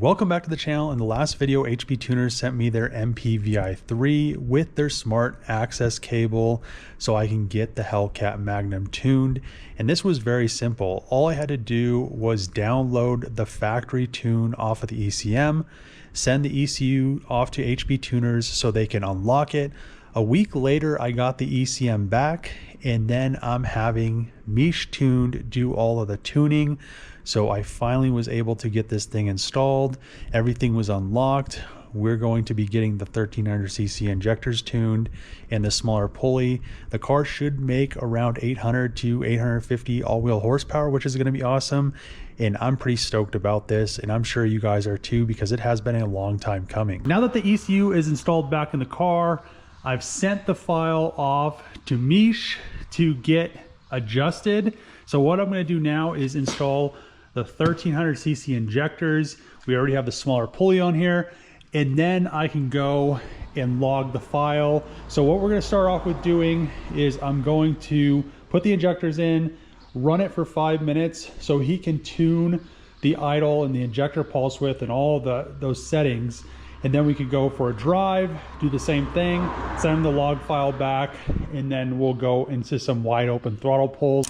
Welcome back to the channel. In the last video, HP Tuners sent me their MPVI3 with their smart access cable so I can get the Hellcat Magnum tuned. And this was very simple. All I had to do was download the factory tune off of the ECM, send the ECU off to HP Tuners so they can unlock it. A week later, I got the ECM back, and then I'm having Mish Tuned do all of the tuning. So I finally was able to get this thing installed. Everything was unlocked. We're going to be getting the 1300cc injectors tuned and the smaller pulley. The car should make around 800 to 850 all-wheel horsepower, which is going to be awesome. And I'm pretty stoked about this, and I'm sure you guys are too, because it has been a long time coming. Now that the ECU is installed back in the car, I've sent the file off to Mish to get adjusted. So what I'm going to do now is install the 1300cc injectors. We already have the smaller pulley on here, and then I can go and log the file. So what we're going to start off with doing is I'm going to put the injectors in, run it for 5 minutes so he can tune the idle and the injector pulse width and all those settings. And then we could go for a drive, do the same thing, send him the log file back, and then we'll go into some wide open throttle pulls.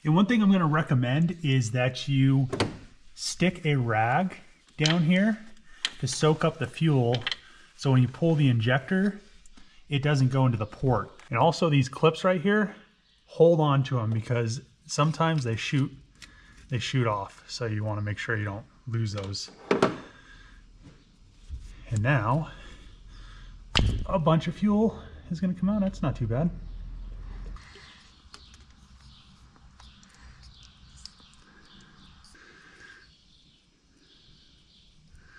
And one thing I'm going to recommend is that you stick a rag down here to soak up the fuel, so when you pull the injector, it doesn't go into the port. And also these clips right here, hold on to them because sometimes they shoot off. So you want to make sure you don't lose those. And now a bunch of fuel is going to come out. That's not too bad.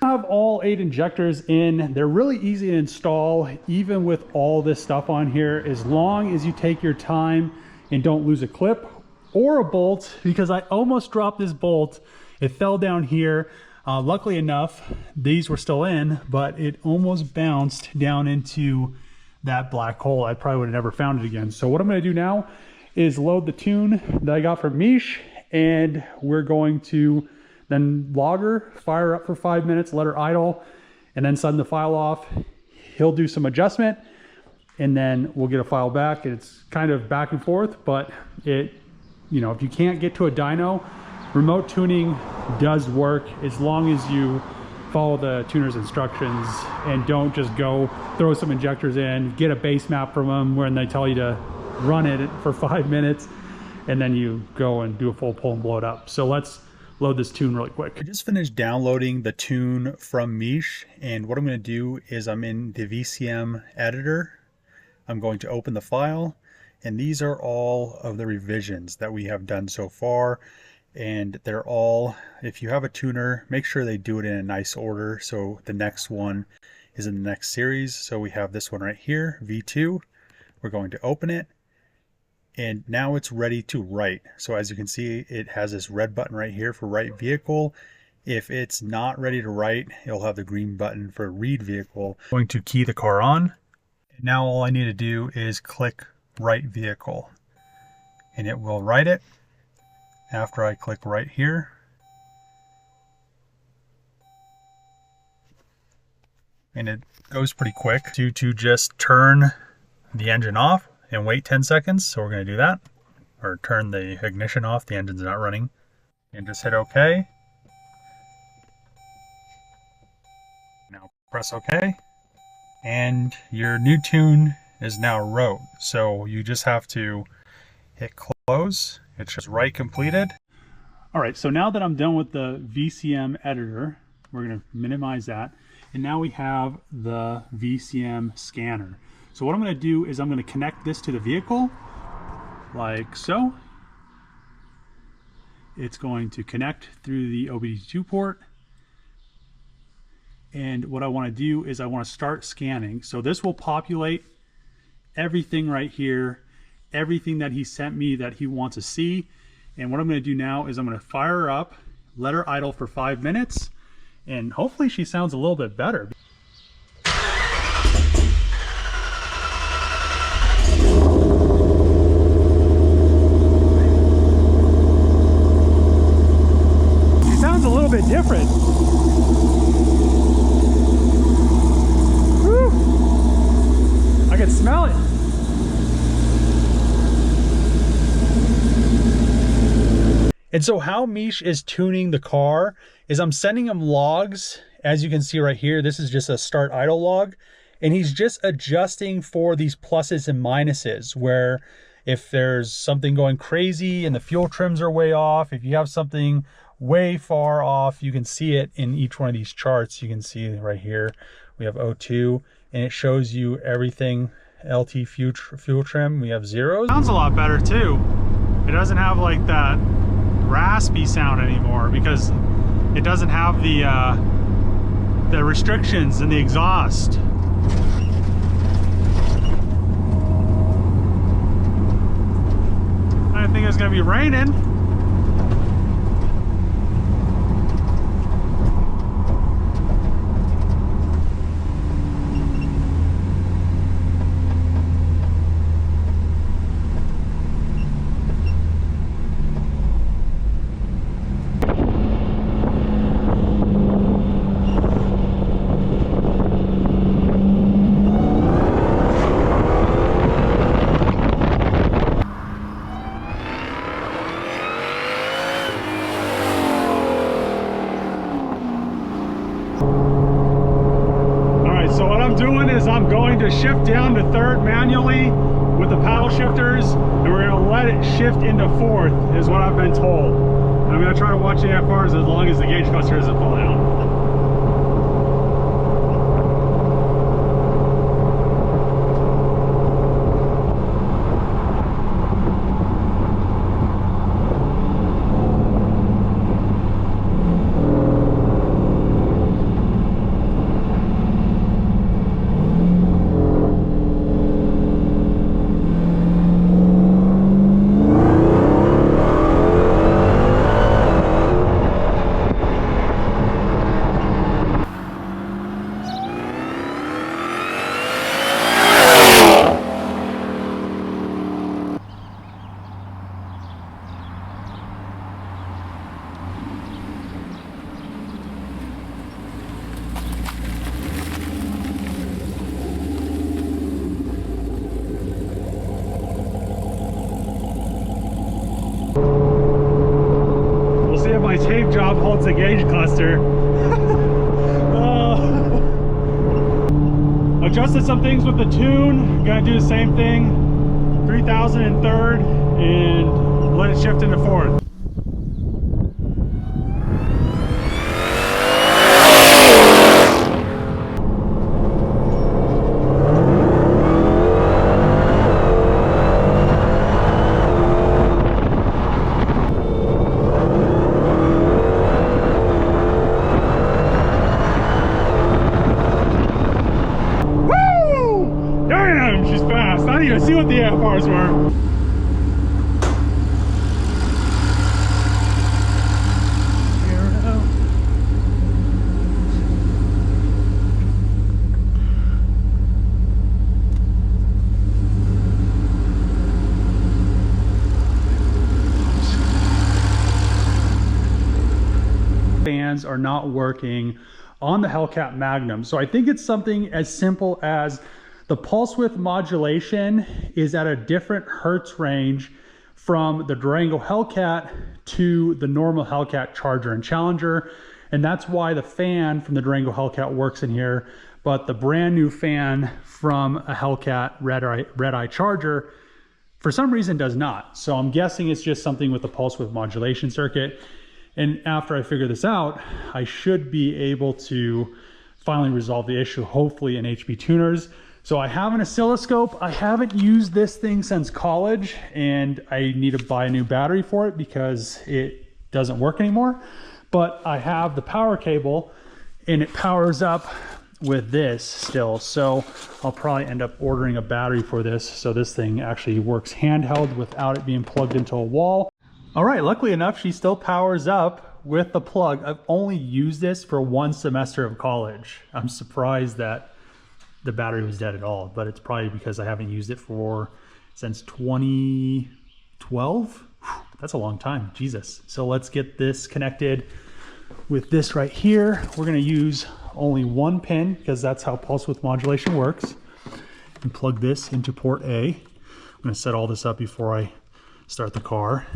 I have all 8 injectors in. They're really easy to install, even with all this stuff on here, as long as you take your time and don't lose a clip or a bolt, because I almost dropped this bolt. It fell down here. Luckily enough, these were still in, but it almost bounced down into that black hole. I probably would have never found it again. So what I'm going to do now is load the tune that I got from Mish, and we're going to then log her, fire up for 5 minutes, let her idle, and then send the file off. He'll do some adjustment, and then we'll get a file back. It's kind of back and forth, but if you can't get to a dyno, remote tuning does work as long as you follow the tuner's instructions and don't just go throw some injectors in, get a base map from them when they tell you to run it for 5 minutes, and then you go and do a full pull and blow it up. So let's load this tune really quick. I just finished downloading the tune from Mish, and what I'm going to do is I'm in the VCM editor. I'm going to open the file, and these are all of the revisions that we have done so far. And they're all, if you have a tuner, make sure they do it in a nice order so the next one is in the next series. So we have this one right here, V2. We're going to open it, and now it's ready to write. So as you can see, it has this red button right here for write vehicle. If it's not ready to write, it'll have the green button for read vehicle. I'm going to key the car on. And now all I need to do is click write vehicle, and it will write it after I click right here. And it goes pretty quick to just turn the engine off and wait 10 seconds. So we're going to do that, or turn the ignition off, the engine's not running, and just hit OK. Now press OK, and your new tune is now wrote. So you just have to hit close. It's just write completed. All right, so now that I'm done with the VCM editor, we're going to minimize that, and now we have the VCM scanner. So what I'm going to do is I'm going to connect this to the vehicle, like so. It's going to connect through the OBD2 port. And what I want to do is I want to start scanning. So this will populate everything right here, everything that he sent me that he wants to see. And what I'm going to do now is I'm going to fire her up, let her idle for 5 minutes, and hopefully she sounds a little bit better. And so how Mish is tuning the car is I'm sending him logs. As you can see right here, this is just a start idle log. And he's just adjusting for these pluses and minuses, where if there's something going crazy and the fuel trims are way off, if you have something way far off, you can see it in each one of these charts. You can see right here, we have O2, and it shows you everything. LT fuel trim, we have zeros. Sounds a lot better too. It doesn't have like that raspy sound anymore because it doesn't have the restrictions in the exhaust. I didn't think it was gonna be raining. I'm going to shift down to third manually with the paddle shifters, and we're going to let it shift into fourth is what I've been told. And I'm going to try to watch the AFRs as long as the gauge cluster doesn't fall down. My tape job holds the gauge cluster. Adjusted some things with the tune. Gonna do the same thing. 3000 in third and let it shift into fourth. I didn't even see what the AFRs were. Fans are not working on the Hellcat Magnum. So I think it's something as simple as the pulse width modulation is at a different hertz range from the Durango Hellcat to the normal Hellcat Charger and Challenger. And that's why the fan from the Durango Hellcat works in here, but the brand new fan from a Hellcat Red Eye Charger for some reason does not. So I'm guessing it's just something with the pulse width modulation circuit. And after I figure this out, I should be able to finally resolve the issue, hopefully in HP tuners. So I have an oscilloscope. I haven't used this thing since college, and I need to buy a new battery for it because it doesn't work anymore. But I have the power cable, and it powers up with this still. So I'll probably end up ordering a battery for this, so this thing actually works handheld without it being plugged into a wall. All right, luckily enough, she still powers up with the plug. I've only used this for one semester of college. I'm surprised that the battery was dead at all, but it's probably because I haven't used it since 2012. That's a long time, Jesus. So let's get this connected with this right here. We're gonna use only one pin because that's how pulse width modulation works. And plug this into port A. I'm gonna set all this up before I start the car.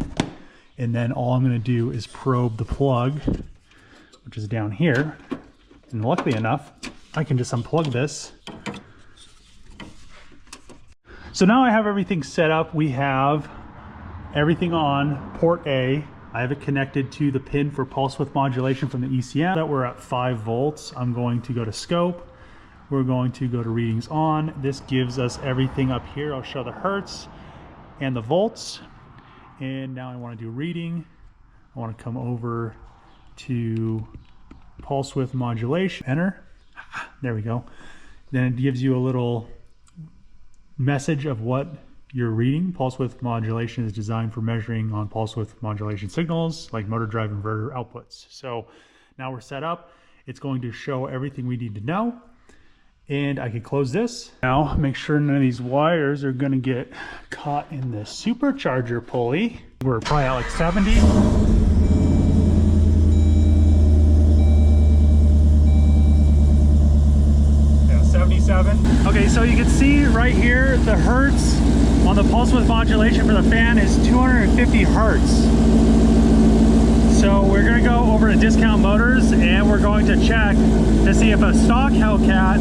And then all I'm going to do is probe the plug, which is down here. And luckily enough, I can just unplug this. So now I have everything set up. We have everything on port A. I have it connected to the pin for pulse width modulation from the ECM. That we're at 5 volts. I'm going to go to scope. We're going to go to readings on. This gives us everything up here. I'll show the hertz and the volts. And now I want to do reading. I want to come over to pulse width modulation. Enter. There we go. Then it gives you a little message of what you're reading. Pulse width modulation is designed for measuring on pulse width modulation signals like motor drive inverter outputs. So now we're set up. It's going to show everything we need to know. And I can close this. Now make sure none of these wires are going to get caught in the supercharger pulley. We're probably at like 70. Yeah, 77. Okay, so you can see right here the hertz on the pulse width modulation for the fan is 250 hertz. So we're going to go over to Discount Motors and we're going to check to see if a stock Hellcat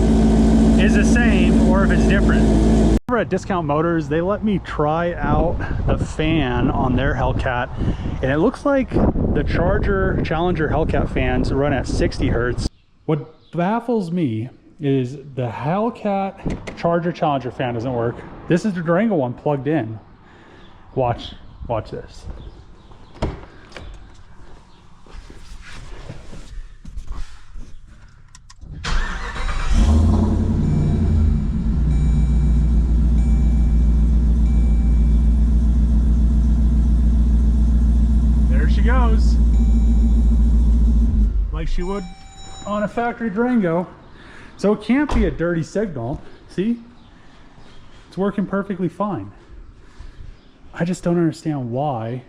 is the same or if it's different. Over at Discount Motors, they let me try out the fan on their Hellcat, and it looks like the Challenger Hellcat fans run at 60 hertz. What baffles me is the Hellcat Challenger fan doesn't work. This is the Durango one plugged in. Watch this. Goes like she would on a factory Durango. So it can't be a dirty signal. See, it's working perfectly fine. I just don't understand why.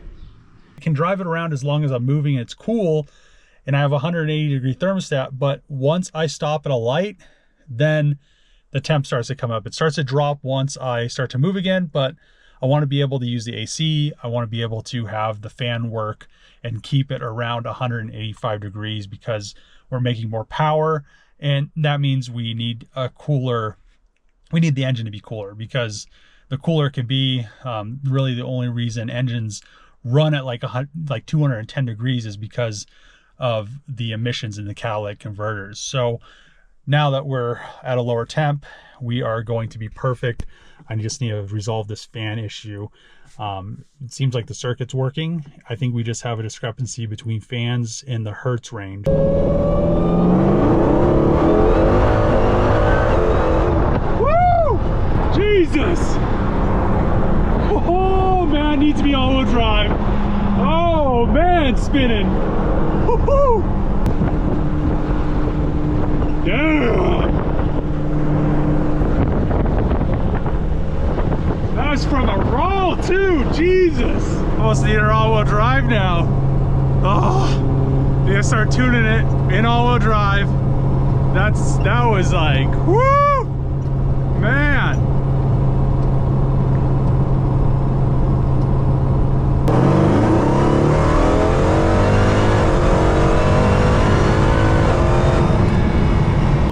I can drive it around as long as I'm moving. It's cool, and I have a 180-degree thermostat, but once I stop at a light, then the temp starts to come up. It starts to drop once I start to move again, but I want to be able to use the AC. I want to be able to have the fan work and keep it around 185 degrees because we're making more power. And that means we need a cooler. We need the engine to be cooler because the cooler can be really the only reason engines run at like 210 degrees is because of the emissions in the catalytic converters. So now that we're at a lower temp, we are going to be perfect. I just need to resolve this fan issue. It seems like the circuit's working. I think we just have a discrepancy between fans and the hertz range. Woo! Jesus! Oh man, needs to be all-wheel drive. Oh man, spinning. Woo-hoo! Damn! That's from a roll too, Jesus! Almost need an all-wheel drive now. Oh, need to start tuning it in all-wheel drive. That was like, whoo, man.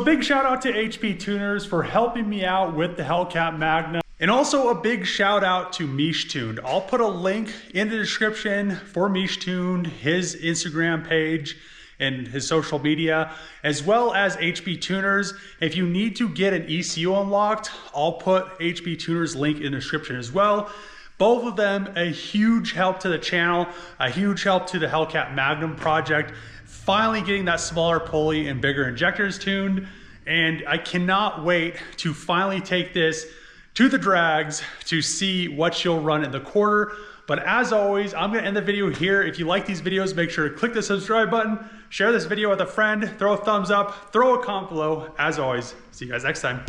Big shout out to HP Tuners for helping me out with the Hellcat Magnum. And also a big shout out to Mish Tuned. I'll put a link in the description for Mish Tuned, his Instagram page and his social media, as well as HP Tuners. If you need to get an ECU unlocked, I'll put HP Tuners link in the description as well. Both of them a huge help to the channel, a huge help to the Hellcat Magnum project, finally getting that smaller pulley and bigger injectors tuned. And I cannot wait to finally take this to the drags to see what she'll run in the quarter. But as always, I'm gonna end the video here. If you like these videos, make sure to click the subscribe button, share this video with a friend, throw a thumbs up, throw a comment below. As always, see you guys next time.